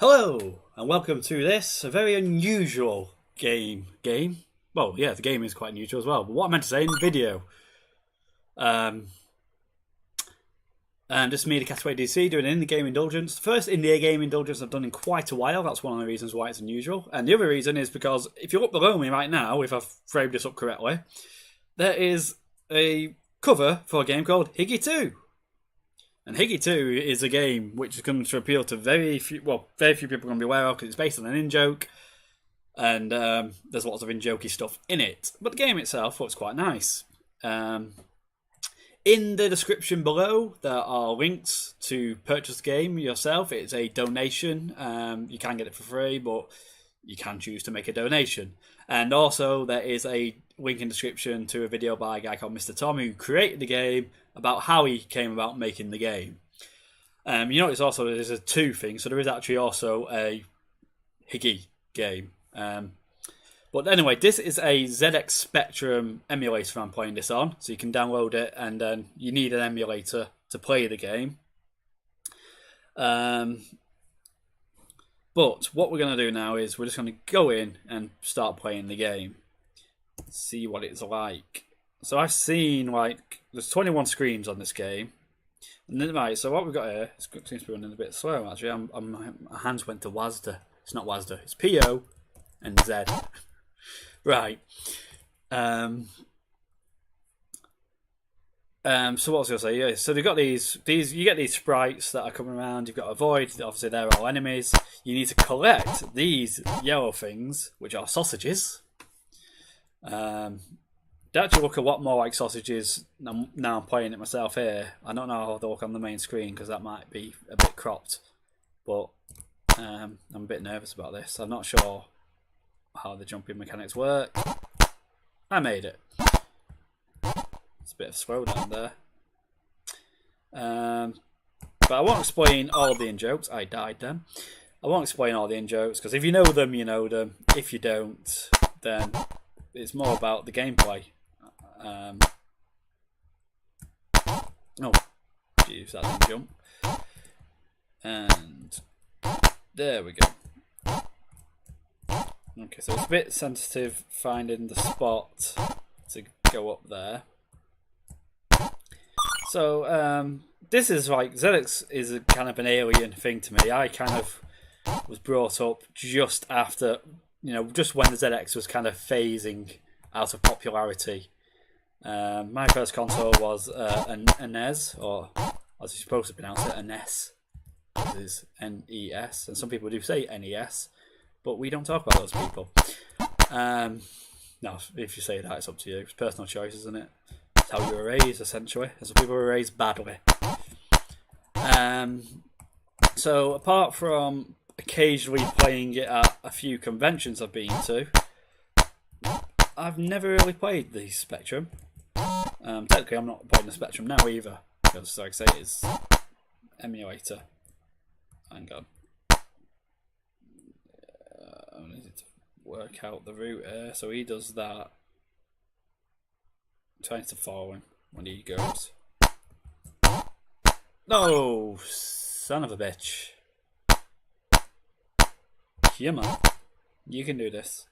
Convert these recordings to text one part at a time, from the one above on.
Hello, and welcome to this a very unusual game. Well, yeah, the game is quite unusual as well. But what I meant to say in video, and just me, the CastAway DC, doing an indie game Indulgence. The first indie game Indulgence I've done in quite a while. That's one of the reasons why it's unusual. And the other reason is because if you look below me right now, if I've framed this up correctly, there is a cover for a game called Higgy 2. And Higgy 2 is a game which is going to appeal to very few people are going to be aware of because it's based on an in-joke. And there's lots of in-jokey stuff in it. But the game itself looks quite nice. In the description below, there are links to purchase the game yourself. It's a donation. You can get it for free, but you can choose to make a donation. And also, there is a link in the description to a video by a guy called Mr. Tom who created the game about how he came about making the game. You notice also there's a 2 thing, so there is actually also a Higgy game. But anyway, this is a ZX Spectrum emulator I'm playing this on, so you can download it, and then you need an emulator to play the game. But what we're going to do now is we're just going to go in and start playing the game. See what it's like. So I've seen, there's 21 screens on this game. And then, right, so what we've got here, it seems to be running a bit slow actually. My hands went to WASD. It's not WASD, it's PO and Z. Right. So what was I going to say? Yeah, so they've got these. You get these sprites that are coming around. You've got to avoid. Obviously, they're all enemies. You need to collect these yellow things, which are sausages. They actually look a lot more like sausages now I'm playing it myself here. I don't know how they look on the main screen because that might be a bit cropped. But I'm a bit nervous about this. I'm not sure how the jumping mechanics work. I made it. It's a bit of a slow down there. But I won't explain all the in-jokes. I died then. I won't explain all the in-jokes because if you know them, you know them. If you don't, then it's more about the gameplay. Oh, jeez, that didn't jump. And there we go. Okay, so it's a bit sensitive finding the spot to go up there. So this is like ZX is a kind of an alien thing to me. I kind of was brought up just after, just when the ZX was kind of phasing out of popularity. My first console was a NES, or as you're supposed to pronounce it, a NES. This is NES, and some people do say NES, but we don't talk about those people. No, if you say that, it's up to you. It's personal choice, isn't it? It's how you were raised, essentially. And some people were raised badly. So apart from occasionally playing it at a few conventions I've been to, I've never really played the Spectrum. Technically, I'm not playing the Spectrum now either, because, like I say, it's emulator. Hang on. I need to work out the route here. So he does that. I'm trying to follow him when he goes. No, son of a bitch. Yeah, man. You can do this.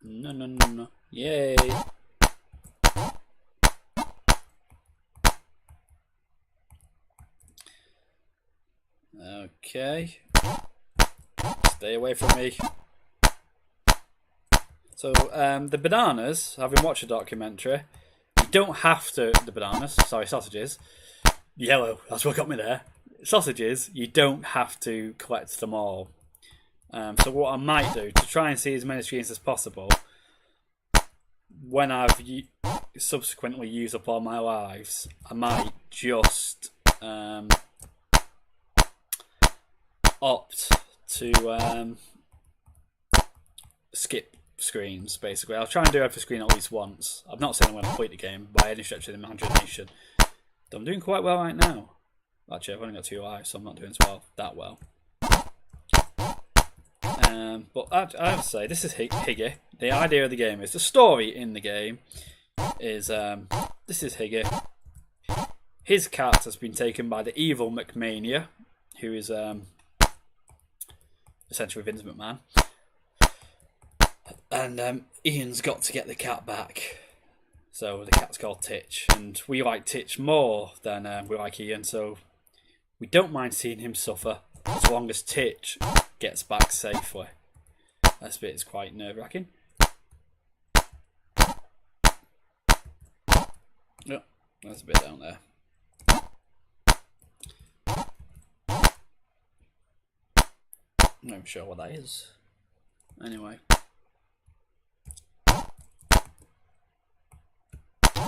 No. Yay. Okay. Stay away from me. So, the bananas, having watched a documentary, you don't have to, sausages, yellow, that's what got me there. Sausages, you don't have to collect them all. So what I might do, to try and see as many screens as possible, when I've subsequently used up all my lives, I might just opt to skip screens, basically. I'll try and do every screen at least once. I'm not saying I'm going to complete the game by any stretch of the imagination. But I'm doing quite well right now. Actually, I've only got 2 lives, so I'm not doing that well. But I have to say, this is Higgy. The idea of the game is, the story in the game is, this is Higgy. his cat has been taken by the evil McMania, who is essentially Vince McMahon. And Ian's got to get the cat back. So the cat's called Titch. And we like Titch more than we like Ian. So we don't mind seeing him suffer as long as Titch gets back safely. This bit is quite nerve-wracking. Yep, there's a bit down there. I'm not even sure what that is. Anyway.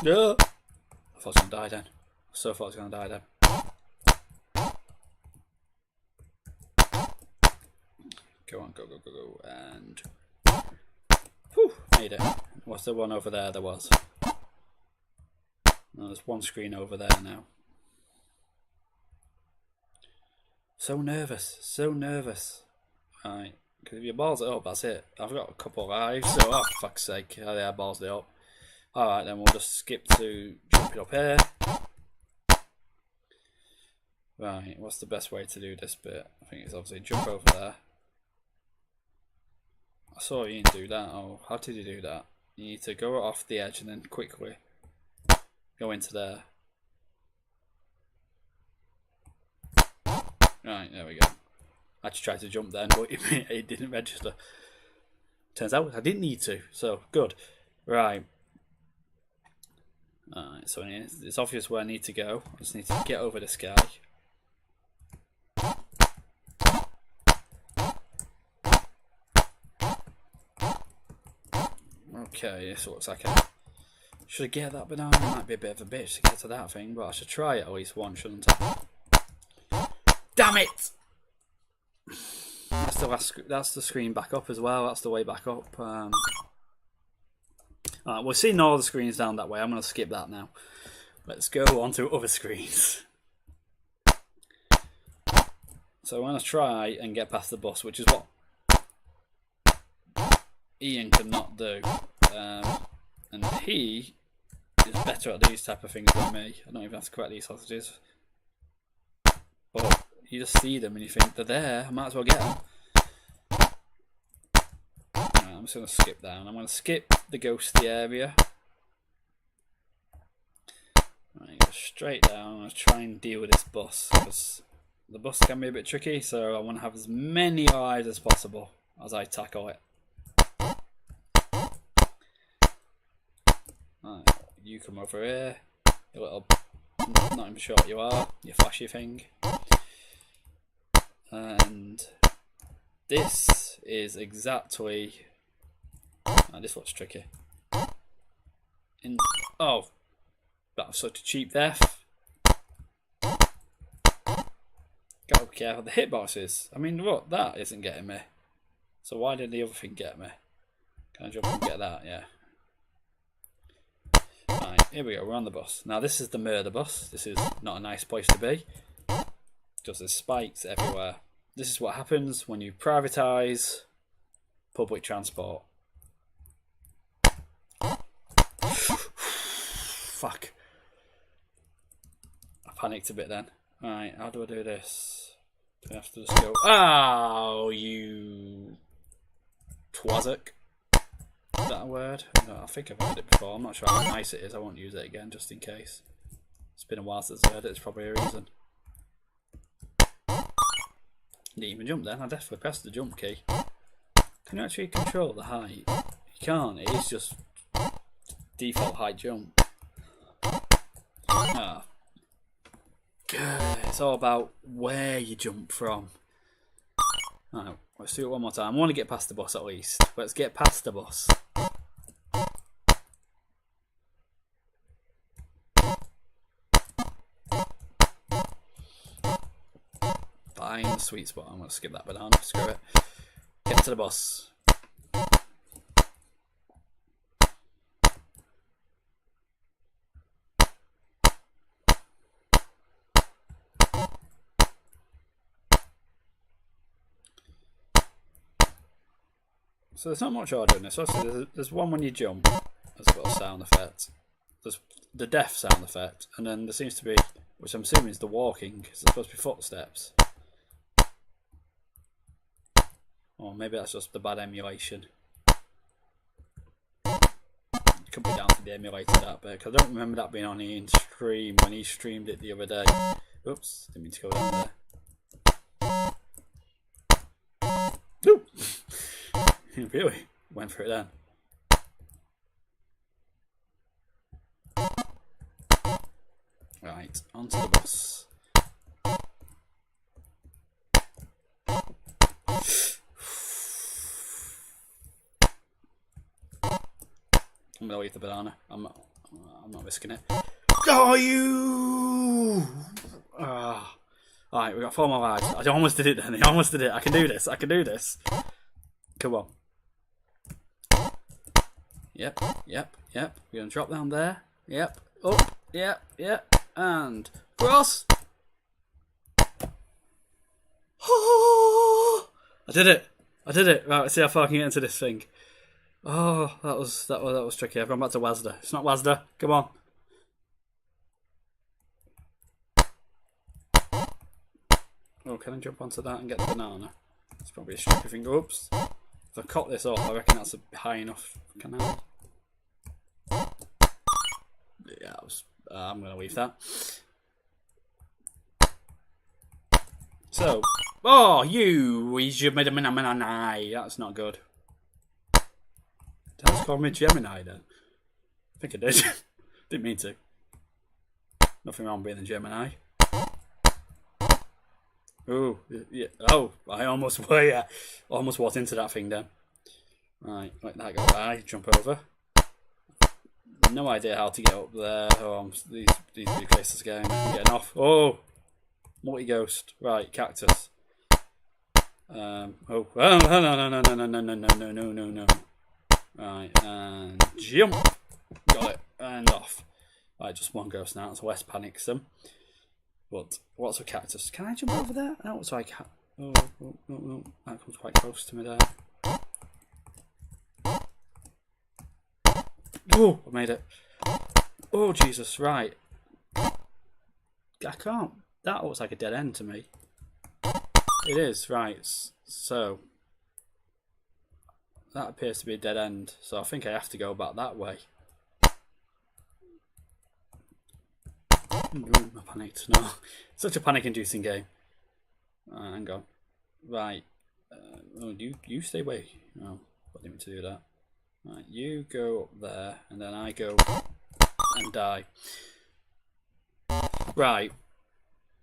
No! I thought I was going to die then. So thought I was going to die then. Go on, go, go, go, go. And... whew, made it. What's the one over there? There was. No, there's one screen over there now. So nervous. So nervous. Right. Because if you balls it up, that's it. I've got a couple of lives, so oh, for fuck's sake. Oh, yeah, balls it up. Alright, then we'll just skip to jumping up here. Right, what's the best way to do this bit? I think it's obviously jump over there. I saw Ian do that. Oh, how did you do that? You need to go off the edge and then quickly go into there. Right, there we go. I just tried to jump then, but it didn't register. Turns out I didn't need to, so good. Right. Alright, so it's obvious where I need to go. I just need to get over this guy. Okay, this looks like I should get that banana. It might be a bit of a bitch to get to that thing, but I should try it at least once, shouldn't I? Damn it! That's the screen back up as well. That's the way back up. Alright, we're seeing all the screens down that way. I'm going to skip that now. Let's go on to other screens. So I'm going to try and get past the bus, which is what Ian cannot do. And he is better at these type of things than me. I don't even have to collect these sausages. But you just see them and you think, they're there, I might as well get them. I'm just going to skip down. I'm going to skip the ghosty area. Right, go straight down. I'm going to try and deal with this bus, because the bus can be a bit tricky, so I want to have as many lives as possible as I tackle it. Right, you come over here, you little, not even sure what you are, you flashy thing. And this is exactly... oh, this looks tricky. Oh, that was such a cheap death. Gotta be careful. The hitboxes. I mean, look, that isn't getting me. So why did the other thing get me? Can I jump and get that? Yeah. Right, here we go. We're on the bus. Now this is the murder bus. This is not a nice place to be. Just there's spikes everywhere. This is what happens when you privatise public transport. Fuck. I panicked a bit then. Right, how do I do this? Do I have to just go... oh, you... twazzock. Is that a word? No, I think I've heard it before. I'm not sure how nice it is. I won't use it again, just in case. It's been a while since I heard it. It's probably a reason. Didn't even jump then. I definitely pressed the jump key. Can you actually control the height? You can't. It is just default height jump. Ah. God, it's all about where you jump from. Alright, let's do it one more time. I want to get past the bus at least. Let's get past the bus. Fine, the sweet spot. I'm going to skip that banana. Screw it. Get to the bus. So there's not much order in this. Obviously, there's one when you jump. There's a little sound effect. There's the death sound effect. And then there seems to be which I'm assuming is the walking, because it's supposed to be footsteps. Or maybe that's just the bad emulation. It could be down to the emulator, that bit, because I don't remember that being on the stream when he streamed it the other day. Oops, didn't mean to go down there. Ooh. He really went for it then. Right, onto the bus. I'm gonna leave the banana. I'm not risking it. Are you? Alright, we got 4 more lives. I almost did it then. I almost did it. I can do this. I can do this. Come on. Yep. We're gonna drop down there. Yep. Up. Yep. And cross. I did it. Right, let's see how far I can get into this thing. Oh, that was tricky. I've gone back to Wazda. It's not Wazda. Come on. Oh, can I jump onto that and get the banana? It's probably a stupid thing. Oops. If I cut this off, I reckon that's a high enough canal. Yeah, I'm going to leave that. So, you made a Gemini. That's not good. Did I just call me Gemini then? I think I did. Didn't mean to. Nothing wrong being a Gemini. Oh, yeah. Oh, I almost walked into that thing then. Right, let that go by. Jump over. No idea how to get up there. Oh, these big places again. I'm getting off. Oh, multi-ghost. Right, cactus. No. Right, and jump. Got it. And off. Right, just one ghost now. That's less panicsome. But what's a cactus? Can I jump over there? No, so I can't. Oh, no. That comes quite close to me there. Oh, I made it. Oh, Jesus, right. I can't. That looks like a dead end to me. It is, right. So, that appears to be a dead end. So I think I have to go back that way. Ooh, I panicked. No. Such a panic-inducing game. Hang on. Right. You stay away. Oh, I didn't mean to do that. Right, you go up there, and then I go and die. Right.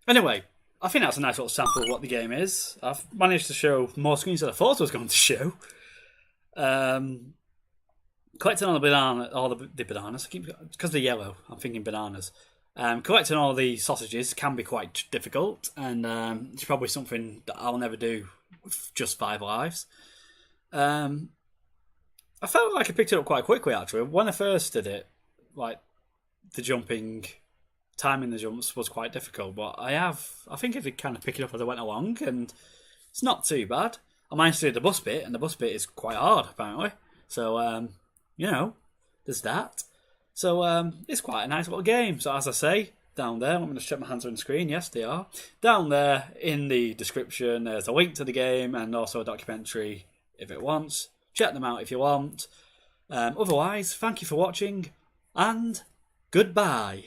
Anyway, I think that's a nice little sample of what the game is. I've managed to show more screens than I thought I was going to show. Collecting all the bananas. Because they're yellow, I'm thinking bananas. Collecting all the sausages can be quite difficult, and it's probably something that I'll never do with just 5 lives. I felt like I picked it up quite quickly, actually. When I first did it, like, the timing the jumps was quite difficult, but I think I did kind of pick it up as I went along, and it's not too bad. I managed to do the bus bit, and the bus bit is quite hard, apparently. So, there's that. So, it's quite a nice little game. So, as I say, down there, I'm going to check my hands on the screen. Yes, they are. Down there, in the description, there's a link to the game, and also a documentary, if it wants. Check them out if you want. Otherwise, thank you for watching, and goodbye.